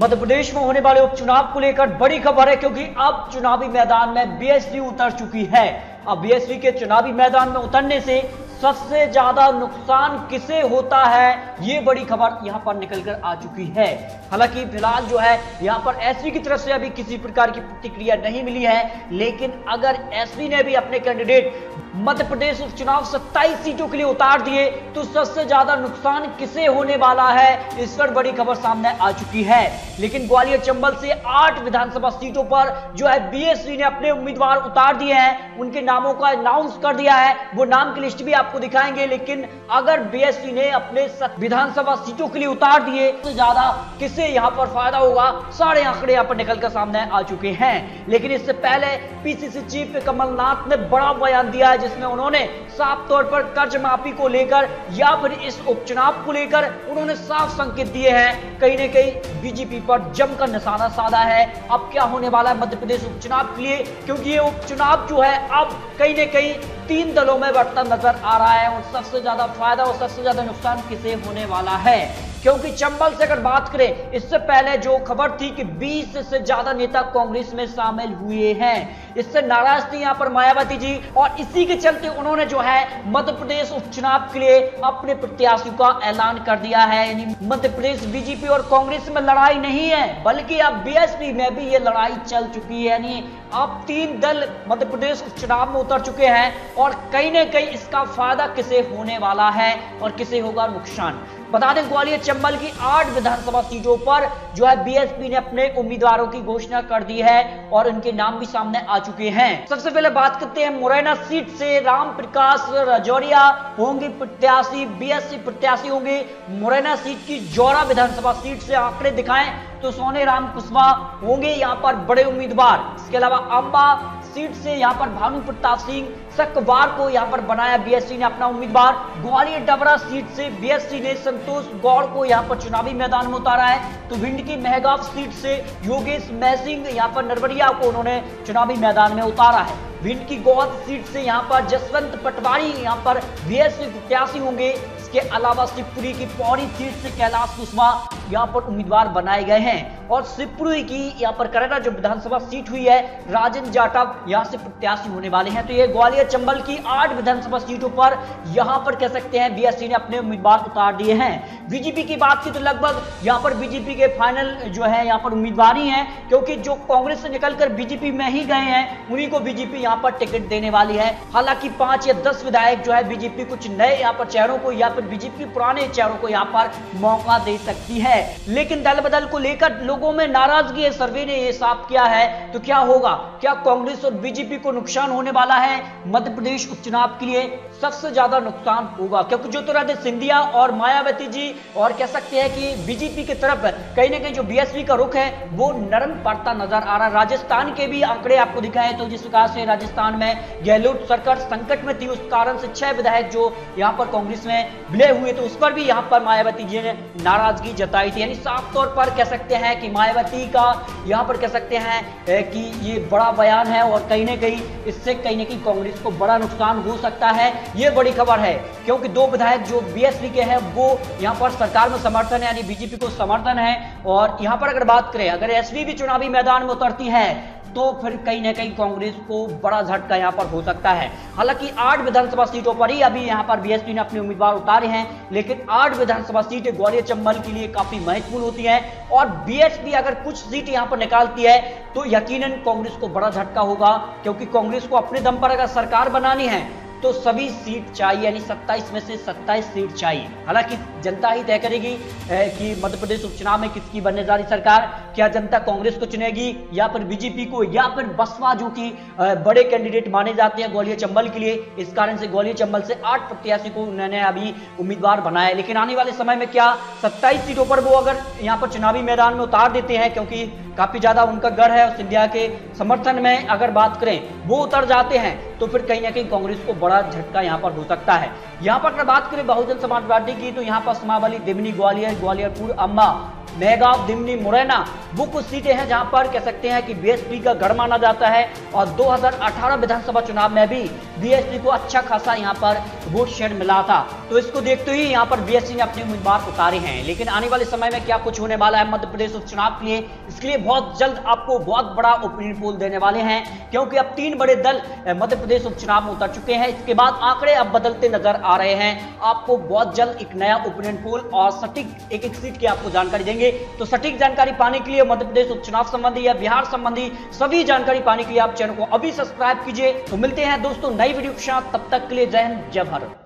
मध्य प्रदेश में होने वाले उपचुनाव को लेकर बड़ी खबर है, क्योंकि अब चुनावी मैदान में बीएसपी उतर चुकी है। अब बीएसपी के चुनावी मैदान में उतरने से सबसे ज्यादा नुकसान किसे होता है, ये बड़ी खबर यहां पर निकलकर आ चुकी है। हालांकि फिलहाल जो है यहां पर एसपी की तरफ से अभी किसी प्रकार की प्रतिक्रिया नहीं मिली है, लेकिन अगर एसपी ने भी अपने कैंडिडेट मध्य प्रदेश उपचुनाव 27 सीटों के लिए उतार दिए तो सबसे ज्यादा नुकसान किसे होने वाला है, इस पर बड़ी खबर सामने आ चुकी है। लेकिन ग्वालियर चंबल से 8 विधानसभा सीटों पर जो है बीएसपी ने अपने उम्मीदवार उतार दिए हैं, उनके नामों का अनाउंस कर दिया है। वो नाम की लिस्ट भी आपको दिखाएंगे। लेकिन अगर बीएसपी ने अपने विधानसभा सीटों के लिए उतार दिए तो ज्यादा किसे यहां पर फायदा होगा, सारे आंकड़े यहां पर निकलकर सामने आ चुके हैं। लेकिन इससे पहले पीसीसी चीफ कमलनाथ ने बड़ा बयान दिया है, जिसमें उन्होंने साफ तौर पर कर्ज माफी को लेकर या फिर इस उपचुनाव को लेकर उन्होंने साफ संकेत दिए हैं। कहीं ना कहीं बीजेपी पर जमकर निशाना साधा है। अब क्या होने वाला है मध्य प्रदेश उपचुनाव के लिए, क्योंकि ये उपचुनाव जो है अब कहीं ना कहीं 3 दलों में बढ़ता नजर आ रहा है। और सबसे ज्यादा फायदा और सबसे ज्यादा नुकसान किसे होने वाला है, क्योंकि चंबल से अगर बात करें, इससे पहले जो खबर थी कि 20 से ज्यादा नेता कांग्रेस में शामिल हुए हैं। इससे नाराज थी यहां पर मायावती जी, और इसी के चलते उन्होंने जो है मध्य प्रदेश उपचुनाव के लिए अपने प्रत्याशियों का ऐलान कर दिया है। यानी मध्य प्रदेश बीजेपी और कांग्रेस में लड़ाई नहीं है, बल्कि अब बीएसपी में भी ये लड़ाई चल चुकी है। यानी अब 3 दल मध्य प्रदेश उपचुनाव में उतर चुके हैं, और कहीं ना कहीं इसका फायदा किसे होने वाला है और किसे होगा नुकसान। बता दें, ग्वालियर चंबल की 8 विधानसभा सीटों पर जो है बीएसपी ने अपने उम्मीदवारों की घोषणा कर दी है, और उनके नाम भी सामने आ चुके हैं। सबसे पहले बात करते हैं मुरैना सीट से। राम प्रकाश राजौरिया होंगे प्रत्याशी, बीएसपी प्रत्याशी होंगे। मुरैना सीट की जौरा विधानसभा सीट से आंकड़े दिखाएं तो सोने राम कुशवाहा होंगे यहाँ पर बड़े उम्मीदवार। इसके अलावा अंबा सीट से यहाँ पर भानु प्रताप सिंह सक्वार को यहाँ पर बनाया बीएसपी ने अपना उम्मीदवार। ग्वालियर डबरा सीट से बीएसपी ने संतोष गौड़ को यहाँ पर चुनावी मैदान में उतारा है। तो भिंड की मेहगांव सीट से योगेश महसिंह यहाँ पर नरवरिया को उन्होंने चुनावी मैदान में उतारा है। भिंड की गौहद सीट से यहाँ पर जसवंत पटवारी यहाँ पर बीएसपी प्रत्याशी होंगे। इसके अलावा शिवपुरी की पौड़ी सीट से कैलाश कुशवाहा यहाँ पर उम्मीदवार बनाए गए हैं, और शिवपुरी की यहाँ पर करेला जो विधानसभा सीट हुई है, राजन जाटव यहाँ से प्रत्याशी होने वाले हैं। तो ये ग्वालियर चंबल की 8 विधानसभा सीटों पर यहाँ पर कह सकते हैं बीएसपी ने अपने उम्मीदवार उतार दिए हैं। बीजेपी की बात की तो लगभग यहाँ पर बीजेपी के फाइनल जो है यहाँ पर उम्मीदवार ही हैं, क्योंकि जो कांग्रेस से निकलकर बीजेपी में ही गए हैं उन्हीं को बीजेपी यहाँ पर टिकट देने वाली है। हालांकि 5 या 10 विधायक जो है बीजेपी कुछ नए यहाँ पर चेहरों को या फिर बीजेपी पुराने चेहरों को यहाँ पर मौका दे सकती है। लेकिन दल बदल को लेकर लोगों में नाराजगी है, सर्वे ने ये साफ किया है। तो क्या होगा, क्या कांग्रेस और बीजेपी को नुकसान होने वाला है? मध्य प्रदेश उपचुनाव के लिए सबसे ज्यादा नुकसान होगा, क्योंकि ज्योतिरादित्य सिंधिया और मायावती जी और कह सकते हैं कि बीजेपी की तरफ कहीं ना कहीं जो बीएसपी का रुख है वो नरम पड़ता नजर आ रहा है। राजस्थान के भी आंकड़े आपको दिखाए तो जिस प्रकार से राजस्थान में गहलोत सरकार संकट में थी, उस कारण से 6 विधायक जो यहाँ पर कांग्रेस में विलय हुए, तो उस पर भी यहाँ पर मायावती जी ने नाराजगी जताई थी। यानी साफ तौर पर कह सकते हैं कि मायावती का यहाँ पर कह सकते हैं कि ये बड़ा बयान है, और कहीं ना कहीं इससे कहीं ना कहीं कांग्रेस को बड़ा नुकसान हो सकता है। ये बड़ी खबर है, क्योंकि 2 विधायक जो बीएसपी के हैं वो यहाँ पर सरकार में समर्थन है, यानी बीजेपी को समर्थन है। और यहाँ पर अगर बात करें, अगर एसपी भी चुनावी मैदान में उतरती है तो फिर कहीं ना कहीं कांग्रेस को बड़ा झटका यहां पर हो सकता है। हालांकि 8 विधानसभा सीटों पर ही अभी यहां पर बीएसपी ने अपने उम्मीदवार उतारे हैं, लेकिन 8 विधानसभा सीटें ग्वालियर चंबल के लिए काफी महत्वपूर्ण होती हैं, और बीएसपी अगर कुछ सीट यहां पर निकालती है तो यकीनन कांग्रेस को बड़ा झटका होगा, क्योंकि कांग्रेस को अपने दम पर अगर सरकार बनानी है तो सभी सीट चाहिए, यानी 27 में से 27 सीट चाहिए। हालांकि जनता ही तय करेगी कि मध्य प्रदेश उपचुनाव में किसकी बनने जा रही सरकार। क्या जनता कांग्रेस को चुनेगी या फिर बीजेपी को या फिर बसपा, जो कि बड़े कैंडिडेट माने जाते हैं ग्वालियर चंबल के लिए। इस कारण से ग्वालियर चंबल से 8 प्रत्याशी को उन्होंने अभी उम्मीदवार बनाया। लेकिन आने वाले समय में क्या 27 सीटों पर वो अगर यहाँ पर चुनावी मैदान में उतार देते हैं, क्योंकि काफी ज्यादा उनका गढ़ है और सिंधिया के समर्थन में अगर बात करें वो उतर जाते हैं, तो फिर कहीं ना कहीं कांग्रेस को बड़ा झटका यहां पर हो सकता है। यहां पर अगर बात करें बहुजन समाज पार्टी की, तो यहां पर समावली, दिमनी, ग्वालियर, ग्वालियरपुर, अंबा, मेहगांव, दिमनी, मुरैना वो कुछ सीटें हैं जहां पर कह सकते हैं कि बीएसपी का गढ़ माना जाता है। और 2018 विधानसभा चुनाव में भी बीएसपी को अच्छा खासा यहां पर वोट शेयर मिला था। तो इसको देखते ही यहाँ पर बीएसपी ने अपने उम्मीदवार उतारे हैं। लेकिन आने वाले समय में क्या कुछ होने वाला है मध्य प्रदेश उपचुनाव के लिए, इसके लिए बहुत जल्द आपको बहुत बड़ा ओपिनियन पोल देने वाले हैं, क्योंकि अब 3 बड़े दल मध्य प्रदेश उपचुनाव में उतर चुके हैं। इसके बाद आंकड़े अब बदलते नजर आ रहे हैं। आपको बहुत जल्द एक नया ओपिनियन पोल और सटीक एक सीट की आपको जानकारी देंगे। तो सटीक जानकारी पाने के लिए मध्य प्रदेश उपचुनाव संबंधी या बिहार संबंधी सभी जानकारी पाने के लिए आप चैनल को अभी सब्सक्राइब कीजिए। तो मिलते हैं दोस्तों नई वीडियो के साथ, तब तक के लिए जय हिंद जय भारत।